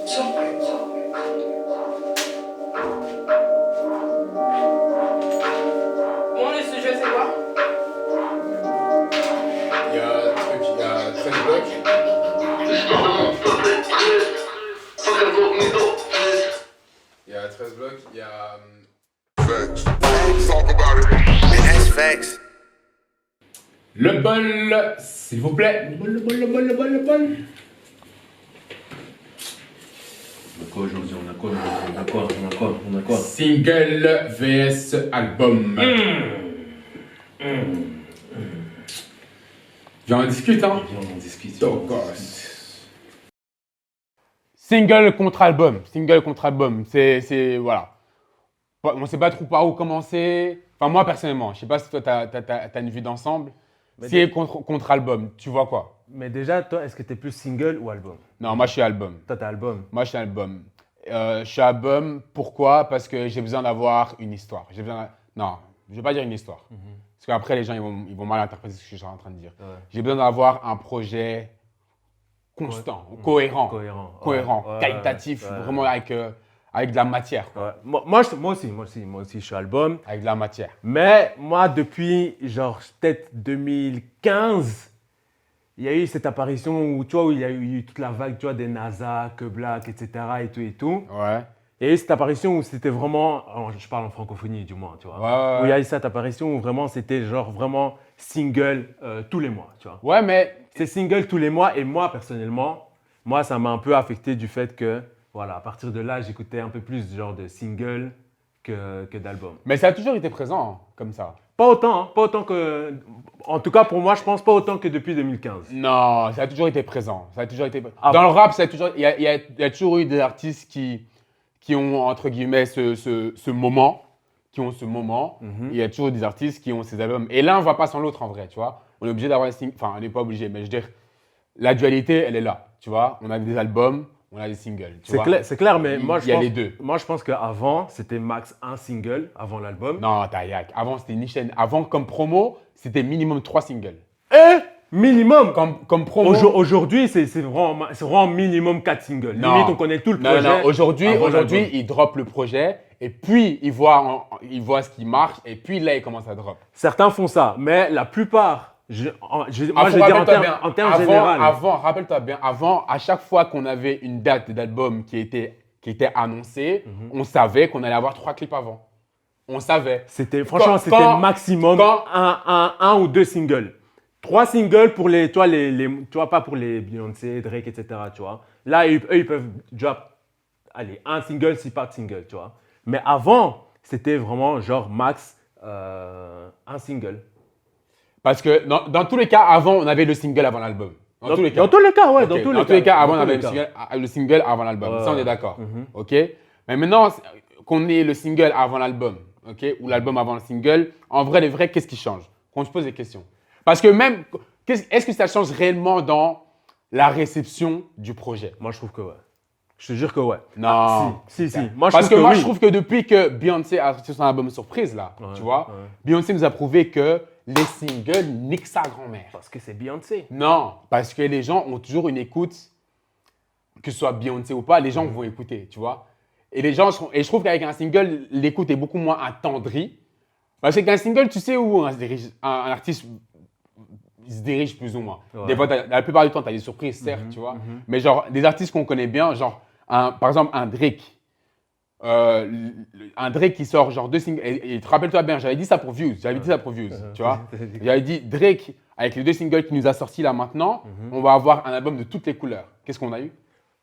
Bon, le sujet, c'est quoi? Il y a 13 blocs. Il y a 13 blocs, il y a. Le bol, s'il vous plaît. Le bol. On a quoi? Single vs album. Viens, on discute, hein. Viens, on en discute. Oh, gosh. Single contre album. C'est voilà. On sait pas trop par où commencer. Enfin, moi, personnellement, je sais pas si toi, t'as une vue d'ensemble. C'est contre album, tu vois quoi? Mais déjà, toi, est-ce que t'es plus single ou album? Non, moi, je suis album. Toi, t'es album. Je suis album. Pourquoi? Parce que j'ai besoin d'avoir une histoire. Non, je vais pas dire une histoire. Parce qu'après, les gens, ils vont mal interpréter ce que je suis en train de dire. Ouais. J'ai besoin d'avoir un projet constant, cohérent, Ouais. qualitatif, Ouais. vraiment avec de la matière. Quoi. Ouais. Moi aussi, je suis album. Avec de la matière. Mais moi, depuis genre peut-être 2015, il y a eu cette apparition où, tu vois, où il y a eu toute la vague, tu vois, des NASA, Que Black, etc. et tout. Ouais. Il y a eu cette apparition où c'était vraiment, alors, je parle en francophonie du moins, tu vois. Ouais. Où il y a eu cette apparition où vraiment c'était genre vraiment single tous les mois, tu vois. Ouais, mais C'est single tous les mois et moi, personnellement, ça m'a un peu affecté du fait que, voilà, à partir de là, j'écoutais un peu plus genre de single que d'album. ça a toujours été présent hein, comme ça. Pas autant que, en tout cas pour moi, je pense pas autant que depuis 2015. Non, ça a toujours été présent. Dans Ah le rap, il y a toujours eu des artistes qui ont, entre guillemets, ce moment. Il y a toujours des artistes qui ont ces albums. Et l'un ne va pas sans l'autre en vrai, tu vois. On est obligé d'avoir enfin, on n'est pas obligé, mais je veux dire, la dualité, elle est là, tu vois. On a des albums, on a des singles, tu vois. C'est clair, mais moi, il y a les deux. Moi, je pense qu'avant, c'était max un single avant l'album. Non, Tayak. Avant, c'était une chaîne. Avant, comme promo, c'était minimum 3 singles. Minimum. Comme promo. Aujourd'hui, c'est vraiment minimum 4 singles. Non. Limite, on connaît tout le projet. Non. Aujourd'hui, avant l'album. ils droppent le projet et puis ils voient ce qui marche et puis là, ils commencent à drop. Certains font ça, mais la plupart, moi, je veux dire en termes général. Rappelle-toi bien, avant, à chaque fois qu'on avait une date d'album qui était annoncée, on savait qu'on allait avoir 3 clips avant. On savait. Franchement, c'était maximum un ou 2 singles. 3 singles pour les, tu vois, pas pour les Beyoncé, Drake, etc. Tu vois. Là, eux, ils peuvent drop, allez, un single, si pas de single, tu vois. Mais avant, c'était vraiment genre max un single. Parce que dans tous les cas, avant, on avait le single avant l'album. Dans tous les cas, ouais. Okay. Dans tous les cas, avant, on avait le single avant l'album. Ça, on est d'accord. OK? Mais maintenant, qu'on ait le single avant l'album, OK? Ou l'album avant le single, en vrai, les vrais, qu'est-ce qui change? Qu'on se pose des questions. Parce que même, est-ce que ça change réellement dans la réception du projet? Moi, je trouve que ouais. Je te jure que ouais. Non. Si. Je trouve que depuis que Beyoncé a sorti son album Surprise, là, tu vois, Beyoncé nous a prouvé que les singles niquent sa grand-mère. Parce que c'est Beyoncé. Non, parce que les gens ont toujours une écoute, que ce soit Beyoncé ou pas, les gens vont écouter, tu vois. Et je trouve qu'avec un single, l'écoute est beaucoup moins attendrie. Parce qu'un single, tu sais où un artiste il se dirige plus ou moins. Ouais. Des fois, la plupart du temps, tu as des surprises, certes, tu vois. Mais genre, des artistes qu'on connaît bien, genre, par exemple, un Drake. Un Drake qui sort genre 2 singles. Et rappelle-toi bien, j'avais dit ça pour Views. Tu vois. J'avais dit Drake, avec les 2 singles qu'il nous a sortis là maintenant, on va avoir un album de toutes les couleurs. Qu'est-ce qu'on a eu?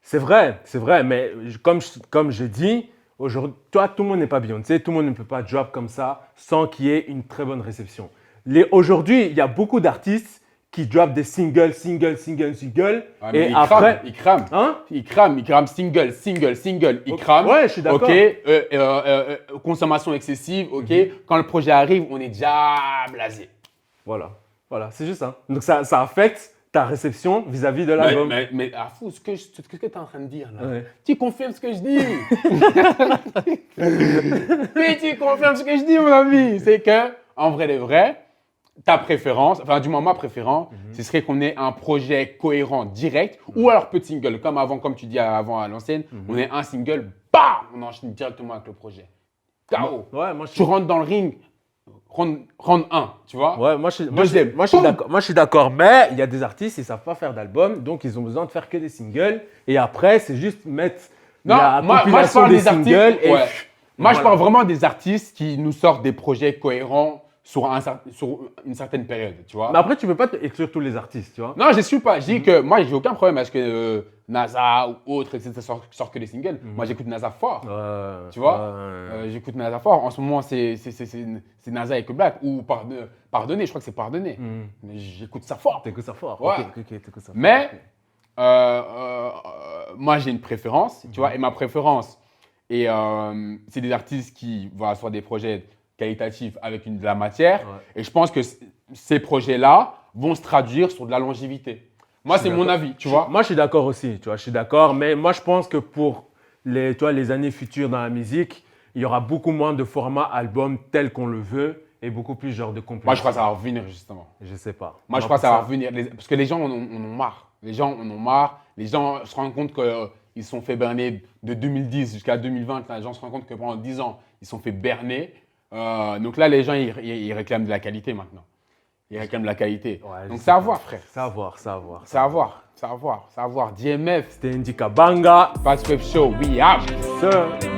C'est vrai, mais comme je dis, aujourd'hui, toi, tout le monde n'est pas Beyoncé, tout le monde ne peut pas drop comme ça sans qu'il y ait une très bonne réception. Aujourd'hui, il y a beaucoup d'artistes qui drop des singles. Ouais, et il après, crame. Hein? Il crame single, il crame. Ouais, je suis d'accord. Ok, consommation excessive, ok. Quand le projet arrive, on est déjà blasé. Voilà, c'est juste ça. Donc ça affecte ta réception vis-à-vis de l'album. Mais fou, ce que tu es en train de dire là, Ouais. tu confirmes ce que je dis. Mais tu confirmes ce que je dis, mon ami. C'est que, en vrai de vrai, ta préférence, enfin du moins ma préférence, ce serait qu'on ait un projet cohérent direct ou alors peu de singles. Comme avant, comme tu dis avant à l'ancienne, on est un single, bam, on enchaîne directement avec le projet. KO. Ouais, Tu rentres dans le ring, round 1, tu vois. Ouais, moi je suis d'accord, mais il y a des artistes, ils savent pas faire d'album, donc ils ont besoin de faire que des singles. Et après, c'est juste mettre Non, la moi je compilation parle des des artistes. singles. Et Ouais. Moi, je voilà. parle vraiment des artistes qui nous sortent des projets cohérents sur une certaine période, tu vois. Mais après, tu peux pas exclure tous les artistes, tu vois. Non, je suis pas. Je dis que moi, j'ai aucun problème à ce que NASA ou autres, etc., sortent que des singles. Moi, j'écoute NASA fort. Tu vois, j'écoute NASA fort. En ce moment, c'est NASA et que Black. Ou Pardonné, je crois que c'est Pardonné. Mais j'écoute ça fort. T'écoutes ça fort. Ouais. Ok, t'écoutes ça fort. Mais Ok. moi, j'ai une préférence, tu vois. Et ma préférence, c'est des artistes qui vont avoir des projets qualitatifs avec de la matière. Ouais. Et je pense que ces projets-là vont se traduire sur de la longévité. Moi, c'est mon avis, tu vois. Moi, je suis d'accord aussi, tu vois, je suis d'accord. Mais moi, je pense que pour les, tu vois, les années futures dans la musique, il y aura beaucoup moins de formats album tel qu'on le veut et beaucoup plus genre de compilation. Moi, je crois que ça va revenir, justement. Je sais pas. Moi, je crois que ça va revenir. Parce que les gens en ont marre. Les gens en ont marre. Les gens se rendent compte qu'ils se sont fait berner de 2010 jusqu'à 2020. Là, les gens se rendent compte que pendant 10 ans, ils se sont fait berner. Donc là, les gens, ils réclament de la qualité maintenant. Ils réclament de la qualité. Ouais, Donc, je c'est à sais voir, pas. frère. C'est à voir, c'est à voir. C'est à voir. C'est à voir. C'est à voir. DMF, C'était Indika Banga. Fast Web Show, we out. Sir.